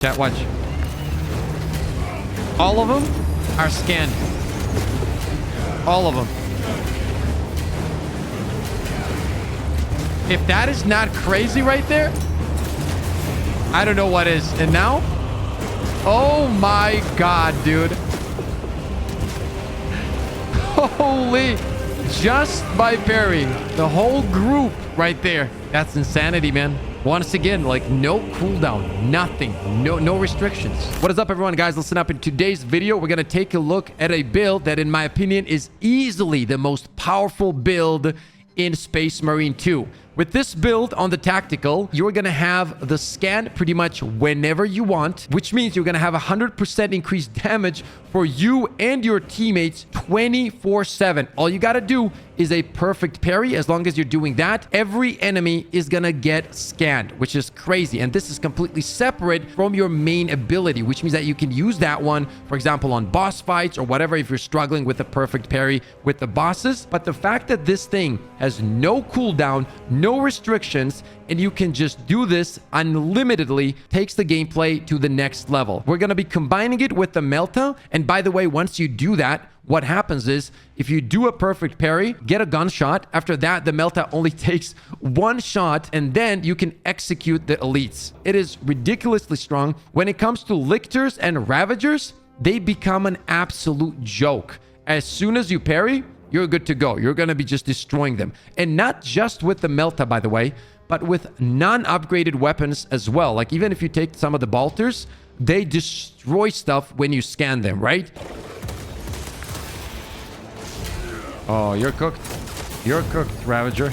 Chat, watch. All of them are scanned. All of them. If that is not crazy right there, I don't know what is. And now? Oh my god, dude. Holy. Just by parrying the whole group right there. That's insanity, man. Once again, like no cooldown, nothing, no restrictions. What is up, everyone? Guys, listen up. In today's video, we're going to take a look at a build that, in my opinion, is easily the most powerful build in Space Marine 2. With this build on the tactical, you're going to have the scan pretty much whenever you want, which means you're going to have 100% increased damage for you and your teammates 24/7. All you got to do is a perfect parry. As long as you're doing that, every enemy is going to get scanned, which is crazy. And this is completely separate from your main ability, which means that you can use that one, for example, on boss fights or whatever, if you're struggling with the perfect parry with the bosses. But the fact that this thing has no cooldown, no restrictions, and you can just do this unlimitedly takes the gameplay to the next level. We're going to be combining it with the MELTA. And by the way, once you do that, what happens is if you do a perfect parry, get a gunshot. After that, the MELTA only takes one shot, and then you can execute the elites. It is ridiculously strong. When it comes to lictors and ravagers, they become an absolute joke. As soon as you parry, you're good to go. You're going to be just destroying them. And not just with the MELTA, by the way, but with non-upgraded weapons as well. Like even if you take some of the bolters, they destroy stuff when you scan them, right? Oh, you're cooked. You're cooked, Ravager.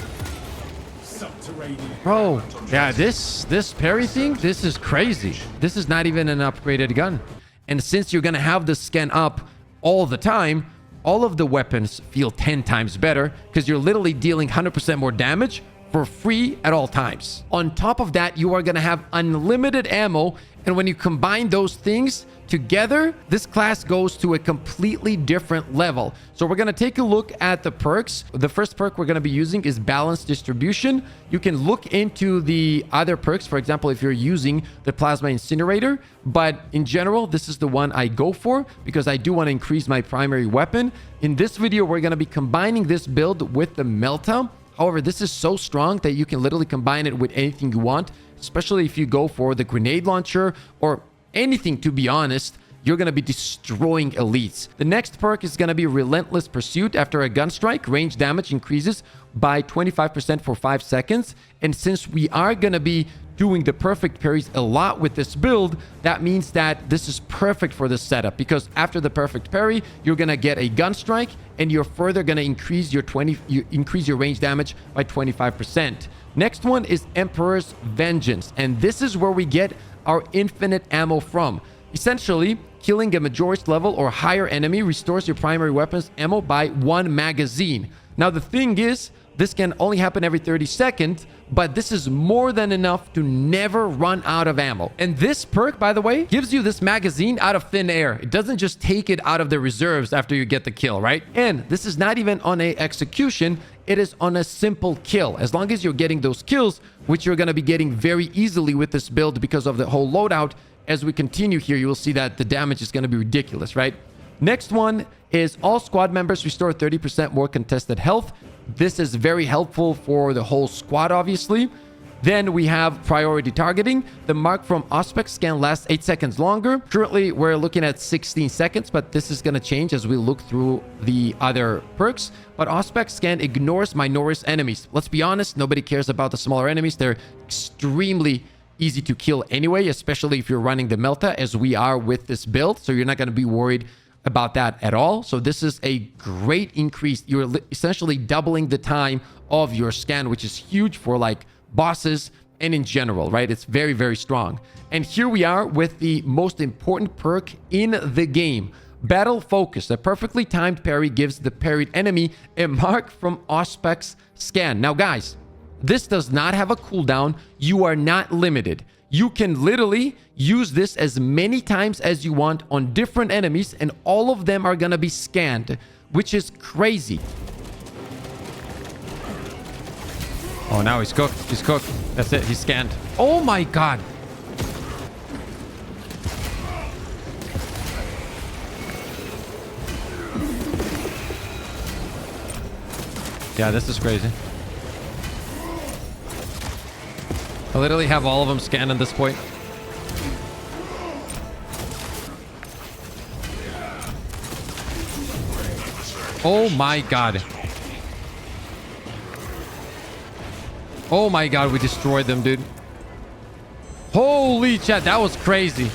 Bro, yeah, this parry thing, this is crazy. This is not even an upgraded gun. And since you're going to have the scan up all the time, all of the weapons feel 10 times better because you're literally dealing 100% more damage for free at all times. On top of that, you are going to have unlimited ammo. And when you combine those things together, this class goes to a completely different level. So we're going to take a look at the perks. The first perk we're going to be using is balanced distribution. You can look into the other perks, for example, if you're using the plasma incinerator. But in general, this is the one I go for because I do want to increase my primary weapon. In this video, we're going to be combining this build with the MELTA. However, this is so strong that you can literally combine it with anything you want, especially if you go for the grenade launcher or anything, to be honest. You're going to be destroying elites. The next perk is going to be Relentless Pursuit. After a gun strike, range damage increases by 25% for 5 seconds. And since we are going to be doing the perfect parries a lot with this build, that means that this is perfect for this setup because after the perfect parry, you're going to get a gun strike and you're further going to increase your range damage by 25%. Next one is Emperor's Vengeance, and this is where we get our infinite ammo from. Essentially, killing a majority level or higher enemy restores your primary weapon's ammo by 1 magazine. Now, the thing is, this can only happen every 30 seconds, but this is more than enough to never run out of ammo. And this perk, by the way, gives you this magazine out of thin air. It doesn't just take it out of the reserves after you get the kill, right? And this is not even on a execution. It is on a simple kill. As long as you're getting those kills, which you're going to be getting very easily with this build because of the whole loadout. As we continue here, you will see that the damage is going to be ridiculous, right? Next one is all squad members restore 30% more contested health. This is very helpful for the whole squad, obviously. Then we have priority targeting. The mark from Auspex scan lasts 8 seconds longer. Currently, we're looking at 16 seconds, but this is going to change as we look through the other perks. But Auspex scan ignores minority enemies. Let's be honest, nobody cares about the smaller enemies. They're extremely easy to kill anyway, especially if you're running the MELTA as we are with this build. So you're not going to be worried about that at all. So this is a great increase. You're essentially doubling the time of your scan, which is huge for like bosses and in general, right? It's very, very strong. And here we are with the most important perk in the game. Battle Focus. A perfectly timed parry gives the parried enemy a mark from Auspex scan. Now, guys, this does not have a cooldown. You are not limited. You can literally use this as many times as you want on different enemies, and all of them are going to be scanned, which is crazy. Oh, now he's cooked. He's cooked. That's it. He's scanned. Oh my god. Yeah, this is crazy. I literally have all of them scanned at this point. Oh my god. Oh my god, we destroyed them, dude. Holy chat, that was crazy.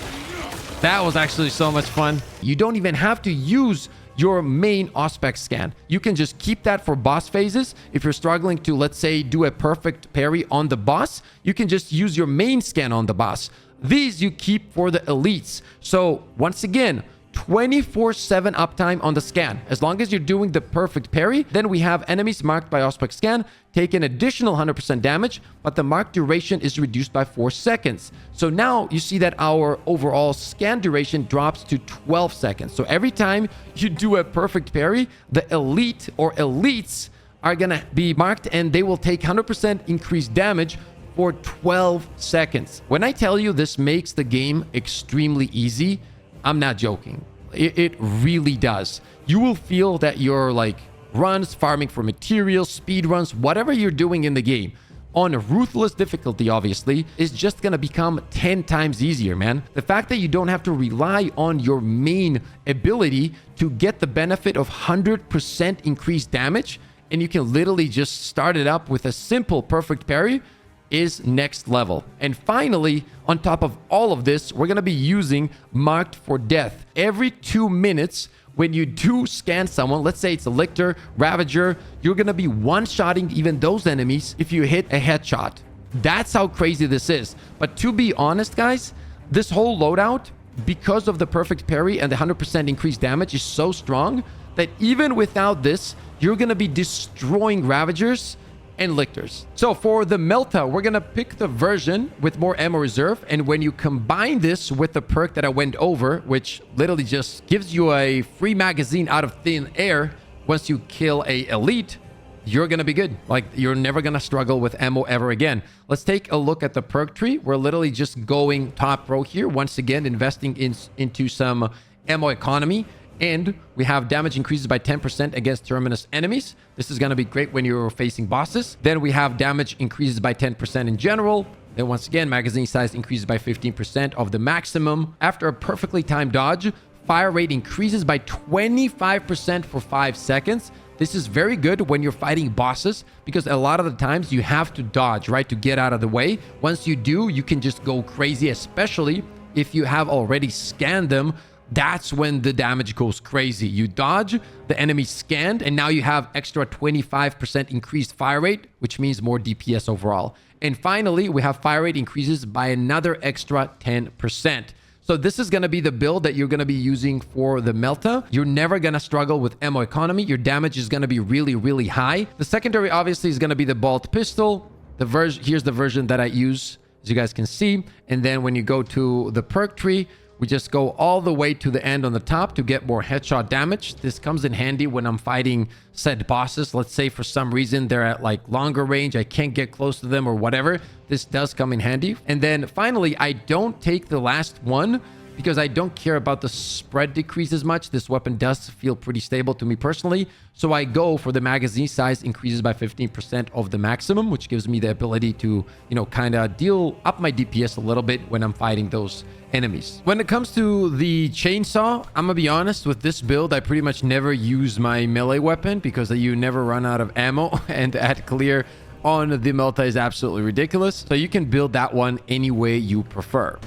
That was actually so much fun. You don't even have to use your main Auspex scan. You can just keep that for boss phases. If you're struggling to, let's say, do a perfect parry on the boss, you can just use your main scan on the boss. These you keep for the elites. So once again, 24/7 uptime on the scan. As long as you're doing the perfect parry, then we have enemies marked by Auspex scan take an additional 100% damage, but the mark duration is reduced by 4 seconds. So now you see that our overall scan duration drops to 12 seconds. So every time you do a perfect parry, the elite or elites are gonna be marked and they will take 100% increased damage for 12 seconds. When I tell you this makes the game extremely easy, I'm not joking. It really does. You will feel that you're like runs, farming for materials, speed runs, whatever you're doing in the game on a ruthless difficulty, obviously, is just gonna become 10 times easier, man. The fact that you don't have to rely on your main ability to get the benefit of 100% increased damage, and you can literally just start it up with a simple perfect parry, is next level. And finally, on top of all of this, we're gonna be using Marked for Death. Every 2 minutes, when you do scan someone, let's say it's a Lictor, Ravager, you're gonna be one-shotting even those enemies if you hit a headshot. That's how crazy this is. But to be honest, guys, this whole loadout, because of the perfect parry and the 100% increased damage, is so strong that even without this, you're gonna be destroying Ravagers and Lictors. So for the MELTA, we're gonna pick the version with more ammo reserve, and when you combine this with the perk that I went over, which literally just gives you a free magazine out of thin air once you kill a elite, you're gonna be good. Like, you're never gonna struggle with ammo ever again. Let's take a look at the perk tree. We're literally just going top row here, once again investing into some ammo economy. And we have damage increases by 10% against terminus enemies. This is going to be great when you're facing bosses. Then we have damage increases by 10% in general. Then once again, magazine size increases by 15% of the maximum. After a perfectly timed dodge, fire rate increases by 25% for 5 seconds. This is very good when you're fighting bosses, because a lot of the times you have to dodge, right, to get out of the way. Once you do, you can just go crazy, especially if you have already scanned them. That's when the damage goes crazy. You dodge, the enemy scanned, and now you have extra 25% increased fire rate, which means more DPS overall. And finally, we have fire rate increases by another extra 10%. So this is going to be the build that you're going to be using for the MELTA. You're never going to struggle with ammo economy. Your damage is going to be really, really high. The secondary, obviously, is going to be the bolt pistol. Here's the version that I use, as you guys can see. And then when you go to the perk tree, we just go all the way to the end on the top to get more headshot damage. This comes in handy when I'm fighting said bosses. Let's say for some reason they're at like longer range, I can't get close to them or whatever. This does come in handy. And then finally, I don't take the last one because I don't care about the spread decrease as much. This weapon does feel pretty stable to me personally. So I go for the magazine size increases by 15% of the maximum, which gives me the ability to, you know, kind of deal up my DPS a little bit when I'm fighting those enemies. When it comes to the chainsaw, I'm gonna be honest, with this build, I pretty much never use my melee weapon because you never run out of ammo, and at clear on the MELTA is absolutely ridiculous. So you can build that one any way you prefer.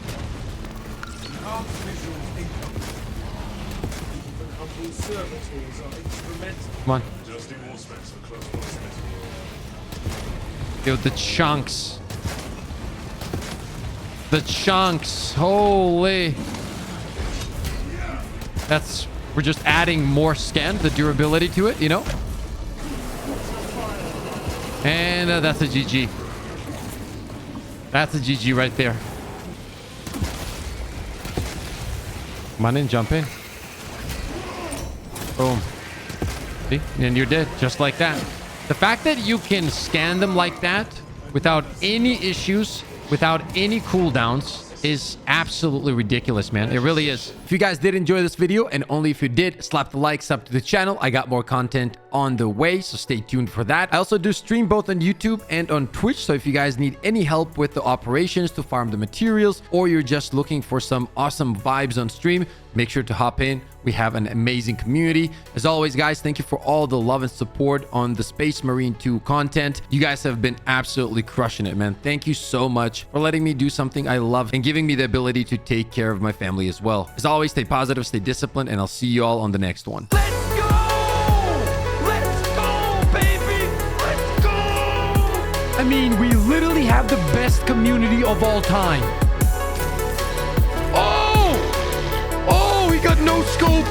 Come on. Dude, the chunks. The chunks. Holy. We're just adding more scan, the durability to it, you know? And that's a GG. That's a GG right there. Come on in, jump in. Boom. See? And you're dead, just like that. The fact that you can scan them like that without any issues, without any cooldowns, is absolutely ridiculous, man. It really is. If you guys did enjoy this video, and only if you did, slap the like, sub to the channel. I got more content on the way, so stay tuned for that. I also do stream both on YouTube and on Twitch, so if you guys need any help with the operations to farm the materials, or you're just looking for some awesome vibes on stream, make sure to hop in. We have an amazing community. As always, guys, thank you for all the love and support on the Space Marine 2 content. You guys have been absolutely crushing it, man. Thank you so much for letting me do something I love and giving me the ability to take care of my family as well. As always, stay positive, stay disciplined, and I'll see you all on the next one. Let's go! Let's go, baby! Let's go! I mean, we literally have the best community of all time. Oh! Oh, he got no scope.